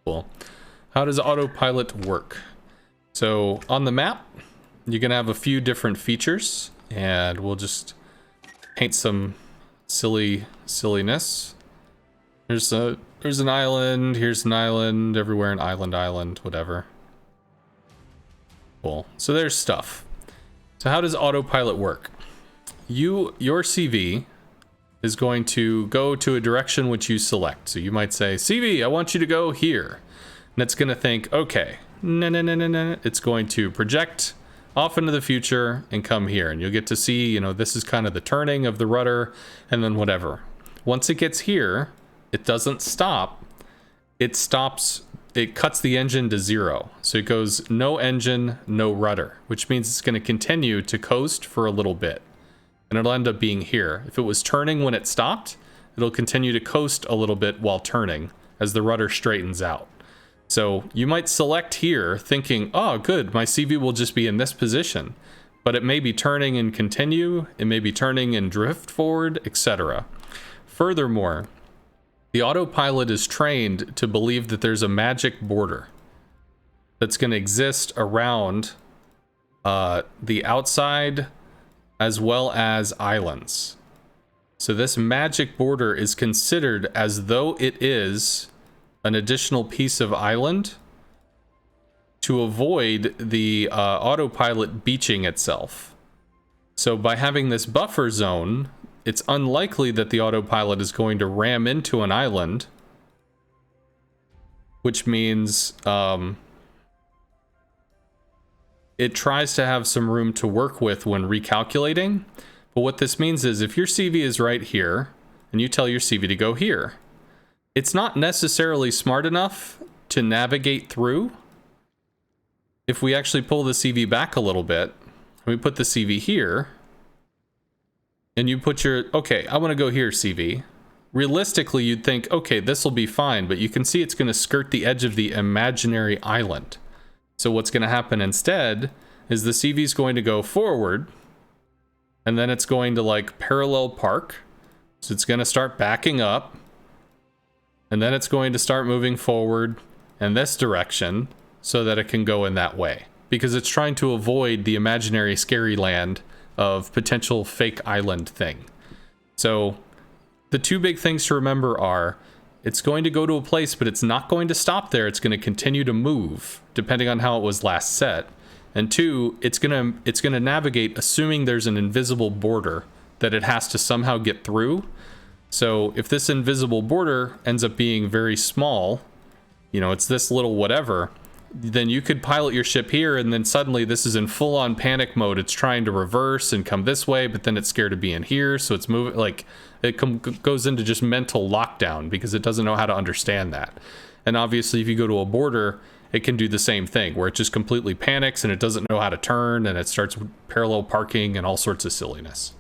Cool. How does autopilot work? So on the map, you're gonna have a few different features, and we'll just paint some silliness. There's an island, here's an island, everywhere an island, whatever. Cool. So there's stuff. So how does autopilot work? Your CV is going to go to a direction which you select. So you might say, CV, I want you to go here. And it's going to think, okay, no. It's going to project off into the future and come here. And you'll get to see, you know, this is kind of the turning of the rudder and then whatever. Once it gets here, it doesn't stop. It stops, it cuts the engine to 0. So it goes no engine, no rudder, which means it's going to continue to coast for a little bit. And it'll end up being here. If it was turning when it stopped, it'll continue to coast a little bit while turning as the rudder straightens out. So you might select here thinking, oh, good, my CV will just be in this position. But it may be turning and continue, it may be turning and drift forward, etc. Furthermore, the autopilot is trained to believe that there's a magic border that's going to exist around the outside as well as islands. So this magic border is considered as though it is an additional piece of island to avoid the autopilot beaching itself. So by having this buffer zone, it's unlikely that the autopilot is going to ram into an island, which means it tries to have some room to work with when recalculating. But what this means is if your CV is right here and you tell your CV to go here, it's not necessarily smart enough to navigate through. If we actually pull the CV back a little bit, we put the CV here, and you put your, okay, I want to go here, CV. Realistically, you'd think, okay, this will be fine, but you can see it's going to skirt the edge of the imaginary island. So what's going to happen instead is the CV is going to go forward, and then it's going to like parallel park. So it's going to start backing up, and then it's going to start moving forward in this direction so that it can go in that way, because it's trying to avoid the imaginary scary land of potential fake island thing. So the two big things to remember are it's going to go to a place, but it's not going to stop there. It's going to continue to move depending on how it was last set. And two, it's going to navigate assuming there's an invisible border that it has to somehow get through. So if this invisible border ends up being very small, you know, it's this little whatever, then you could pilot your ship here, and then suddenly this is in full-on panic mode. It's trying to reverse and come this way, but then it's scared of being here, so it's moving, like, it goes into just mental lockdown because it doesn't know how to understand that. And obviously, if you go to a border, it can do the same thing, where it just completely panics, and it doesn't know how to turn, and it starts parallel parking and all sorts of silliness.